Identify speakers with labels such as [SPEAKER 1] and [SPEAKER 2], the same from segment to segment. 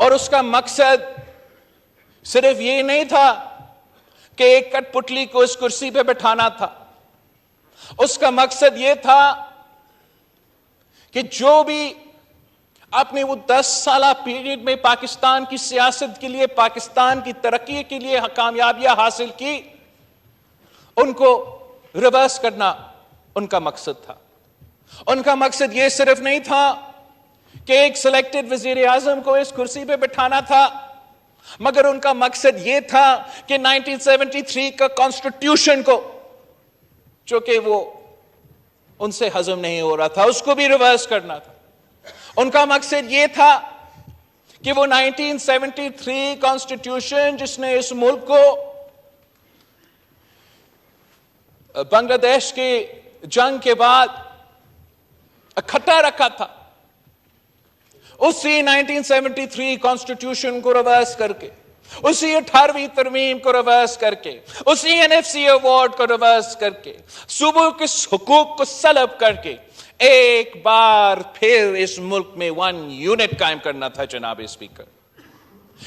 [SPEAKER 1] और उसका मकसद सिर्फ ये नहीं था कि एक कठपुतली को इस कुर्सी पे बिठाना था। उसका मकसद ये था कि जो भी आपने वो 10 साल पीरियड में पाकिस्तान की सियासत के लिए, पाकिस्तान की तरक्की के लिए कामयाबियां हासिल की, उनको रिवर्स करना उनका मकसद था। उनका मकसद यह सिर्फ नहीं था कि एक सिलेक्टेड वजीर आजम को इस कुर्सी पे बिठाना था, मगर उनका मकसद यह था कि 1973 का कॉन्स्टिट्यूशन को, जो कि वो उनसे हजम नहीं हो रहा था, उसको भी रिवर्स करना था। उनका मकसद यह था कि वो 1973 कॉन्स्टिट्यूशन, जिसने इस मुल्क को बांग्लादेश के जंग के बाद इकट्ठा रखा था, उसी 1973 कॉन्स्टिट्यूशन को रिवर्स करके, उसी 18वीं तरमीम को रिवर्स करके, उसी एनएफसी अवार्ड को रिवर्स करके, सूबों के हुकूक को सलब करके एक बार फिर इस मुल्क में 1 यूनिट कायम करना था। जनाब स्पीकर,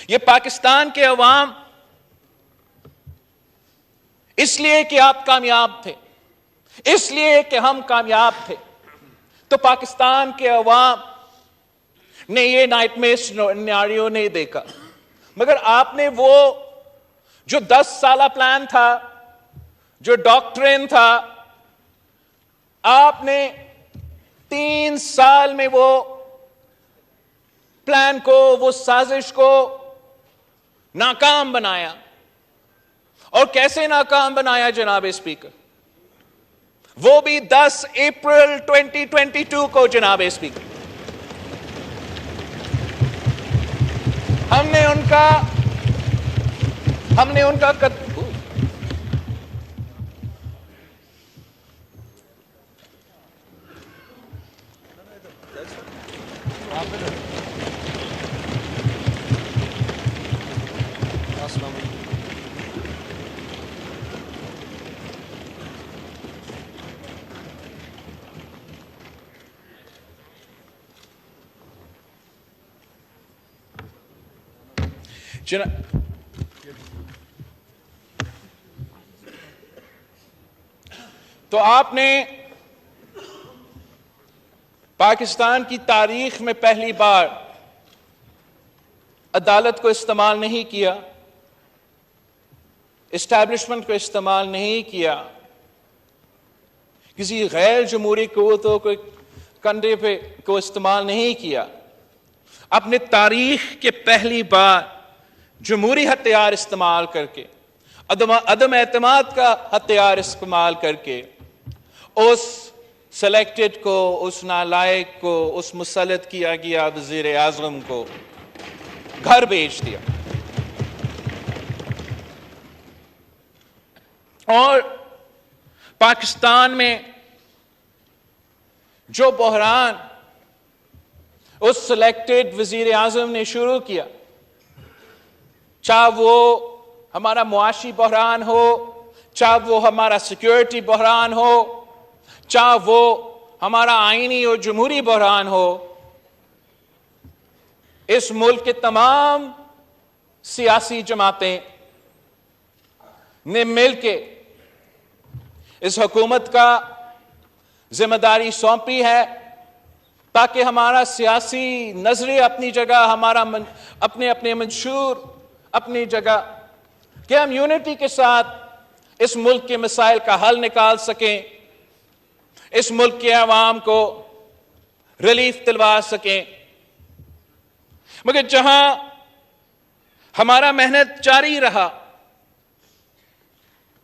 [SPEAKER 1] यह पाकिस्तान के अवाम इसलिए कि आप कामयाब थे, इसलिए कि हम कामयाब थे, तो पाकिस्तान के अवाम ने ये नाइटमेयर सिनेरियो नहीं देखा। मगर आपने वो जो 10 साल प्लान था, जो डॉक्ट्रिन था, आपने 3 साल में वो प्लान को, वो साजिश को नाकाम बनाया। और कैसे नाकाम बनाया जनाब स्पीकर? वो भी 10 अप्रैल 2022 को जनाब स्पीकर। हमने उनका तो आपने पाकिस्तान की तारीख में पहली बार अदालत को इस्तेमाल नहीं किया, एस्टैब्लिशमेंट को इस्तेमाल नहीं किया, किसी गैर जमहूरी कुव्वतों को कंधे पे को इस्तेमाल नहीं किया। अपने तारीख के पहली बार जमहूरी हथियार इस्तेमाल करके, अदम एतमाद का हथियार इस्तेमाल करके उस सेलेक्टेड को, उस नालायक को, उस मुसल्लत किया गया वजीर आजम को घर भेज दिया। और पाकिस्तान में जो बहरान उस सिलेक्टेड वजीर आजम ने शुरू किया, चाहे वो हमारा मुआशी बहरान हो, चाहे वो हमारा सिक्योरिटी बहरान हो, चाहे वो हमारा आईनी और जमहूरी बहरान हो, इस मुल्क के तमाम सियासी जमातें ने मिलके इस हुकूमत का जिम्मेदारी सौंपी है, ताकि हमारा सियासी नजरिया अपनी जगह, हमारा अपने अपने मंशूर अपनी जगह, कि हम यूनिटी के साथ इस मुल्क के मसाइल का हल निकाल सकें, इस मुल्क के अवाम को रिलीफ दिलवा सकें। मगर जहां हमारा मेहनत जारी रहा,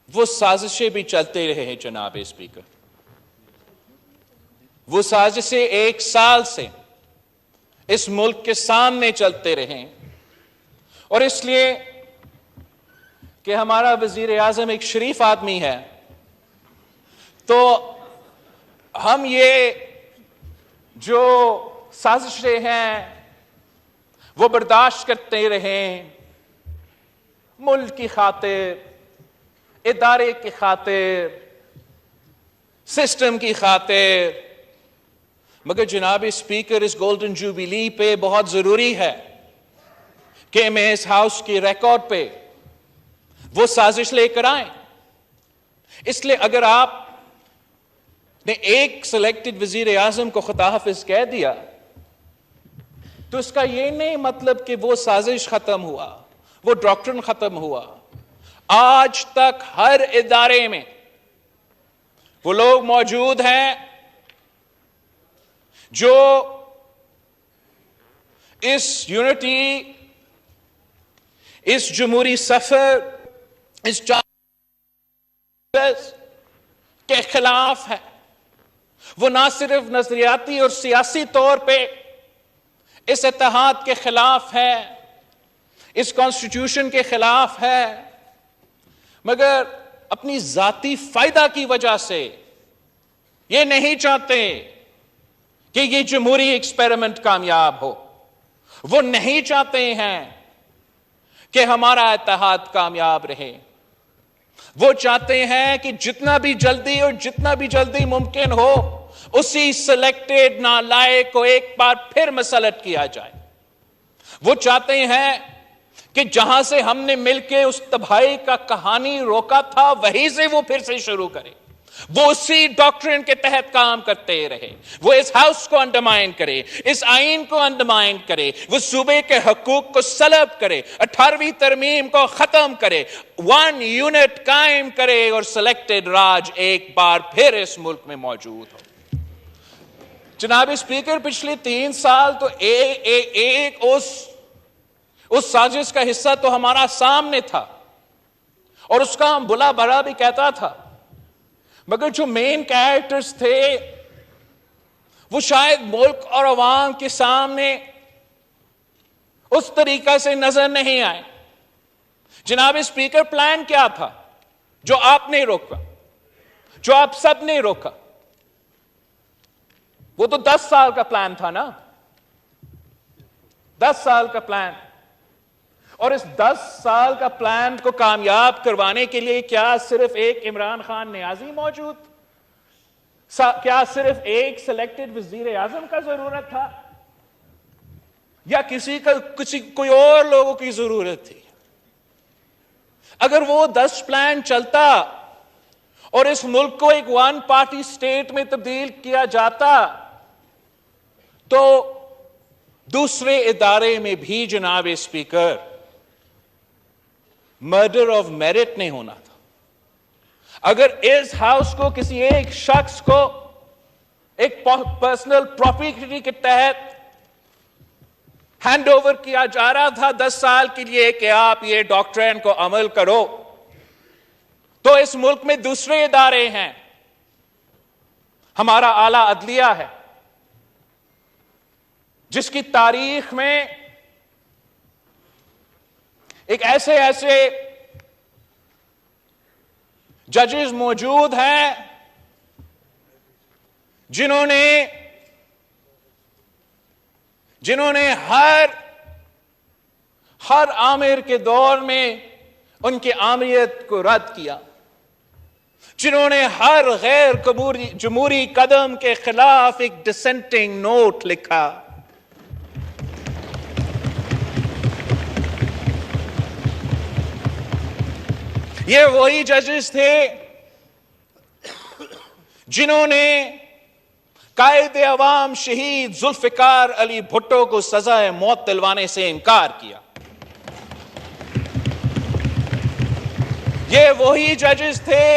[SPEAKER 1] वो साजिशें भी चलते रहे जनाब स्पीकर। वो साजिशें 1 साल से इस मुल्क के सामने चलते रहे, और इसलिए कि हमारा वजीर आजम एक शरीफ आदमी है, तो हम ये जो साजिशें हैं वो बर्दाश्त करते रहें, मुल्क की खातिर, इदारे की खातिर, सिस्टम की खातिर। मगर जनाब स्पीकर, इस गोल्डन जुबिली पे बहुत जरूरी है कि मैं इस हाउस की रिकॉर्ड पे वो साजिश लेकर आए। इसलिए अगर आप ने एक सिलेक्टेड वजीर आजम को खुदा हाफिज कह दिया तो इसका यह नहीं मतलब कि वो साजिश खत्म हुआ, वो डॉक्ट्रिन खत्म हुआ। आज तक हर इदारे में वो लोग मौजूद हैं जो इस यूनिटी, इस जमहूरी सफर, इस के खिलाफ है। वो ना सिर्फ नजरियाती और सियासी तौर पे इस इत्तेहाद के खिलाफ है, इस कॉन्स्टिट्यूशन के खिलाफ है, मगर अपनी जाती फायदा की वजह से ये नहीं चाहते कि ये जमहूरी एक्सपेरिमेंट कामयाब हो। वो नहीं चाहते हैं कि हमारा इत्तेहाद कामयाब रहे। वो चाहते हैं कि जितना भी जल्दी मुमकिन हो उसी सिलेक्टेड नालायक को एक बार फिर मसलत किया जाए। वो चाहते हैं कि जहां से हमने मिलकर उस तबाही का कहानी रोका था वहीं से वो फिर से शुरू करे। वो उसी डॉक्ट्रिन के तहत काम करते रहे। वो इस हाउस को अंडरमाइन करे, इस आइन को अंडरमाइन करे, वो सूबे के हकूक को सलब करे, 18वीं तरमीम को खत्म करे, 1 यूनिट कायम करे और सिलेक्टेड राज एक बार फिर इस मुल्क में मौजूद हो। जनाब स्पीकर, पिछले 3 साल तो एक उस साजिश का हिस्सा तो हमारा सामने था और उसका हम बुला भरा भी कहता था, मगर जो मेन कैरेक्टर्स थे वो शायद मुल्क और अवाम के सामने उस तरीका से नजर नहीं आए। जनाब स्पीकर, प्लान क्या था जो आपने रोका, जो आप सब ने रोका? वो तो 10 साल का प्लान था ना, 10 साल का प्लान। और इस 10 साल का प्लान को कामयाब करवाने के लिए क्या सिर्फ एक इमरान खान नियाजी मौजूद? क्या सिर्फ एक सिलेक्टेड वजीर आजम का जरूरत था या कोई और लोगों की जरूरत थी? अगर वो 10 प्लान चलता और इस मुल्क को एक 1 पार्टी स्टेट में तब्दील किया जाता तो दूसरे इदारे में भी जनाब स्पीकर मर्डर ऑफ मेरिट नहीं होना था। अगर इस हाउस को किसी एक शख्स को एक पर्सनल प्रॉपर्टी के तहत हैंड ओवर किया जा रहा था 10 साल के लिए कि आप ये डॉक्ट्रिन को अमल करो, तो इस मुल्क में दूसरे इदारे हैं। हमारा आला अदलिया है जिसकी तारीख में एक ऐसे जजेस मौजूद हैं जिन्होंने हर आमिर के दौर में उनकी आमियत को रद्द किया, जिन्होंने हर गैर जमहूरी कदम के खिलाफ एक डिसेंटिंग नोट लिखा। ये वही जजेस थे जिन्होंने कायदे अवाम शहीद जुल्फिकार अली भुट्टो को सजाए मौत दिलवाने से इनकार किया। ये वही जजेस थे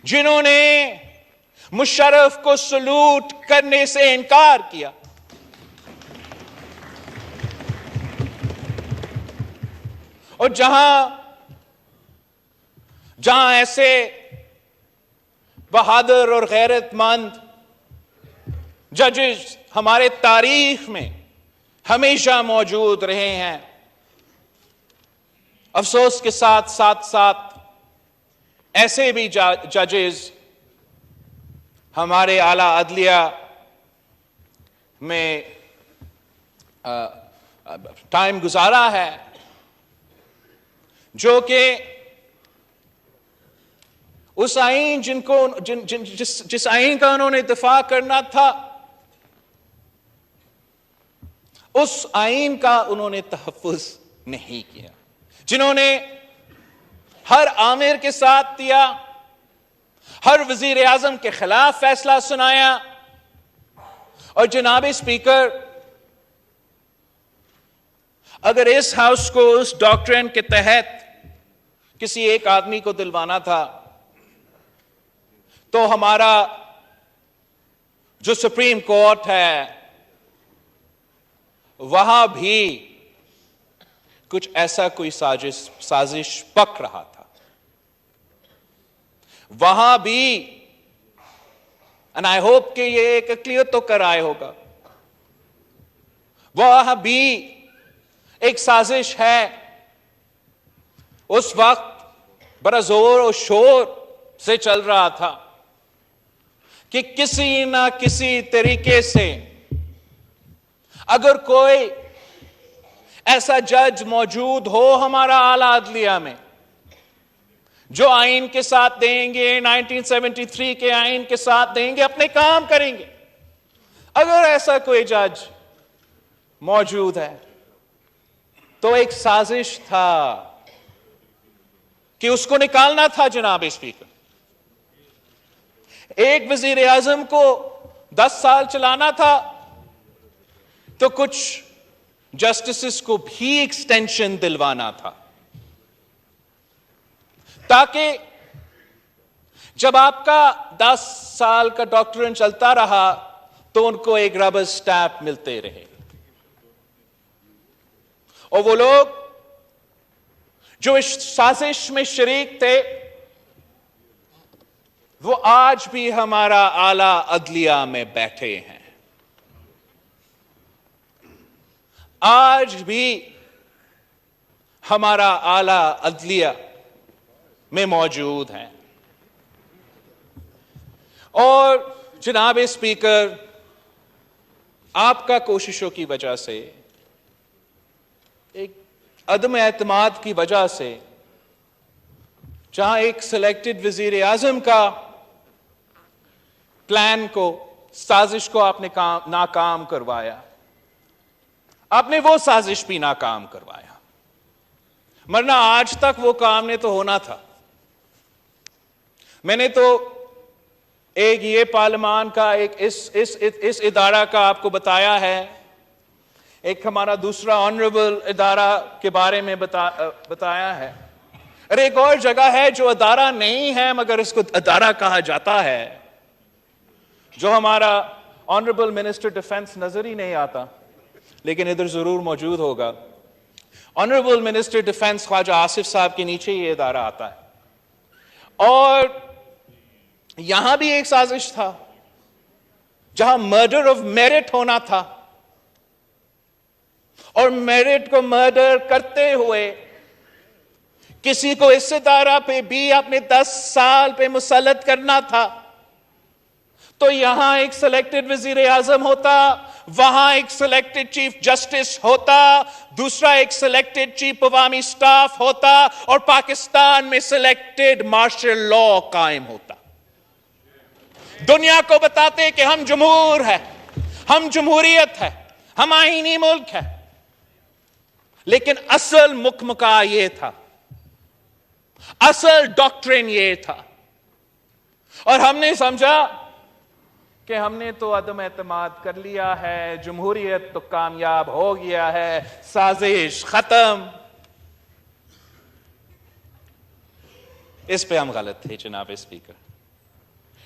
[SPEAKER 1] जिन्होंने मुशर्रफ को सलूट करने से इनकार किया। और जहां ऐसे बहादुर और गैरतमंद जजेस हमारे तारीख में हमेशा मौजूद रहे हैं, अफसोस के साथ साथ ऐसे भी जजेस हमारे आला अदलिया में टाइम गुजारा है जो कि उस आइन जिस आइन का उन्होंने दिफा करना था उस आईन का उन्होंने तहफ्फुज नहीं किया, जिन्होंने हर आमिर के साथ दिया, हर वजीर आजम के खिलाफ फैसला सुनाया। और जनाब स्पीकर, अगर इस हाउस को उस डॉक्ट्रिन के तहत किसी एक आदमी को दिलवाना था, तो हमारा जो सुप्रीम कोर्ट है वहां भी कुछ ऐसा कोई साजिश पक रहा था। वहां भी, एंड आई होप कि ये एक क्लियर तो कर आए होगा, वहां भी एक साजिश है। उस वक्त बड़ा जोर और शोर से चल रहा था कि किसी ना किसी तरीके से अगर कोई ऐसा जज मौजूद हो हमारा आला अदलिया में जो आइन के साथ देंगे, 1973 के आइन के साथ देंगे, अपने काम करेंगे। अगर ऐसा कोई जज मौजूद है तो एक साजिश था कि उसको निकालना था। जनाब स्पीकर, एक वजीर आजम को 10 साल चलाना था तो कुछ जस्टिस को भी एक्सटेंशन दिलवाना था, ताकि जब आपका 10 साल का डॉक्ट्रिन चलता रहा तो उनको एक रबर स्टैम्प मिलते रहे। और वो लोग जो इस साजिश में शरीक थे वो आज भी हमारा आला अदलिया में बैठे हैं, आज भी हमारा आला अदलिया में मौजूद हैं। और जनाब स्पीकर, आपका कोशिशों की वजह से, एक अदम एतमाद की वजह से, जहां एक सिलेक्टेड वजीर आजम का प्लान को, साजिश को आपने नाकाम करवाया, आपने वो साजिश भी नाकाम करवाया, वरना आज तक वो काम ने तो होना था। मैंने तो एक ये पार्लियामान का एक इस इदारा का आपको बताया है, एक हमारा दूसरा ऑनरेबल इदारा के बारे में बताया है, और एक और जगह है जो इदारा नहीं है मगर इसको इदारा कहा जाता है, जो हमारा ऑनरेबल मिनिस्टर डिफेंस नजर ही नहीं आता, लेकिन इधर जरूर मौजूद होगा। Honourable minister defence Khwaja Asif sahab के नीचे ये इदारा आता है। और यहां भी एक साजिश था जहां मर्डर ऑफ मेरिट होना था, और मेरिट को मर्डर करते हुए किसी को इस इदारा पे भी अपने 10 साल पे मुसल्लत करना था। तो यहां एक सिलेक्टेड वजीर आजम होता, वहां एक सिलेक्टेड चीफ जस्टिस होता, दूसरा एक सिलेक्टेड चीफ अवामी स्टाफ होता, और पाकिस्तान में सिलेक्टेड मार्शल लॉ कायम होता। दुनिया को बताते कि हम जमहूर है, हम जमहूरियत है, हम आईनी मुल्क है, लेकिन असल मुकमका ये था, असल डॉक्ट्रिन ये था। और हमने समझा कि हमने तो अदम एतमाद कर लिया है, जमहूरियत तो कामयाब हो गया है, साजिश खत्म। इस पे हम गलत थे जनाब स्पीकर,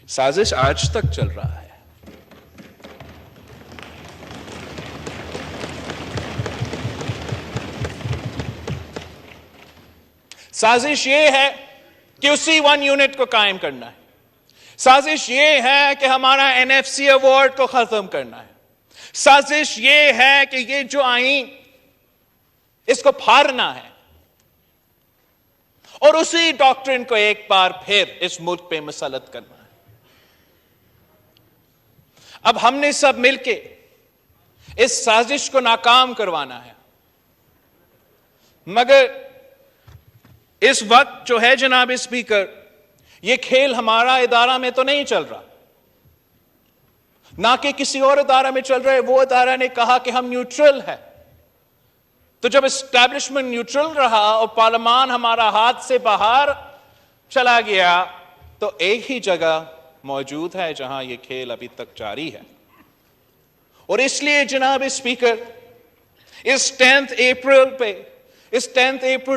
[SPEAKER 1] साजिश आज तक चल रहा है। साजिश ये है कि उसी 1 यूनिट को कायम करना है, साजिश ये है कि हमारा एनएफसी अवार्ड को खत्म करना है, साजिश ये है कि ये जो आईन इसको फाड़ना है, और उसी डॉक्ट्रिन को एक बार फिर इस मुल्क पे मुसल्लत करना है। अब हमने सब मिलके इस साजिश को नाकाम करवाना है, मगर इस वक्त जो है जनाब स्पीकर, ये खेल हमारा इदारा में तो नहीं चल रहा। ना कि किसी और अदारा में चल रहे। वो अदारा ने कहा कि हम न्यूट्रल है। तो जब एस्टैब्लिशमेंट न्यूट्रल रहा और पार्लियामान हमारा हाथ से बाहर चला गया, तो एक ही जगह मौजूद है जहां यह खेल अभी तक जारी है। और इसलिए जनाब स्पीकर, इस 10 अप्रैल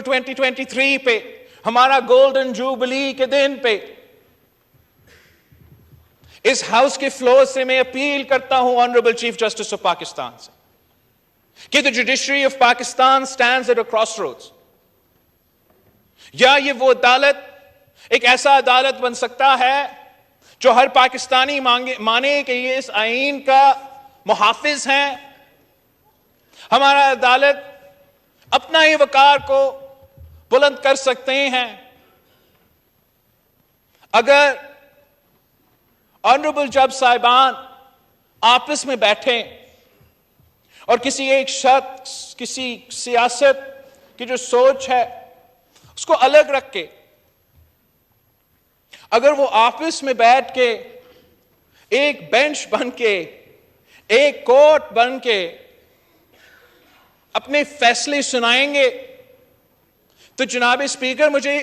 [SPEAKER 1] 2023 पे, हमारा गोल्डन जुबली के दिन पे, इस हाउस के फ्लोर से मैं अपील करता हूं honourable chief justice of Pakistan से कि the judiciary of Pakistan stands at a crossroads. या ये वो अदालत, एक ऐसा अदालत बन सकता है जो हर पाकिस्तानी माने कि ये इस आईन का मुहाफिज हैं। हमारा अदालत अपना ही वकार को बुलंद कर सकते हैं। अगर ऑनरेबल जज साहिबान आपस में बैठे और किसी एक शख्स, किसी सियासत की जो सोच है उसको अलग रख के, अगर वो आपस में बैठ के एक बेंच बन के, एक कोर्ट बन के अपने फैसले सुनाएंगे, तो जनाब स्पीकर, मुझे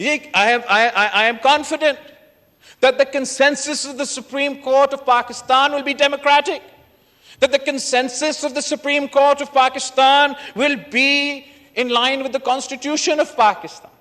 [SPEAKER 1] ये I am confident that the consensus of the Supreme Court of Pakistan will be democratic, that the consensus of the Supreme Court of Pakistan will be in line with the Constitution of Pakistan.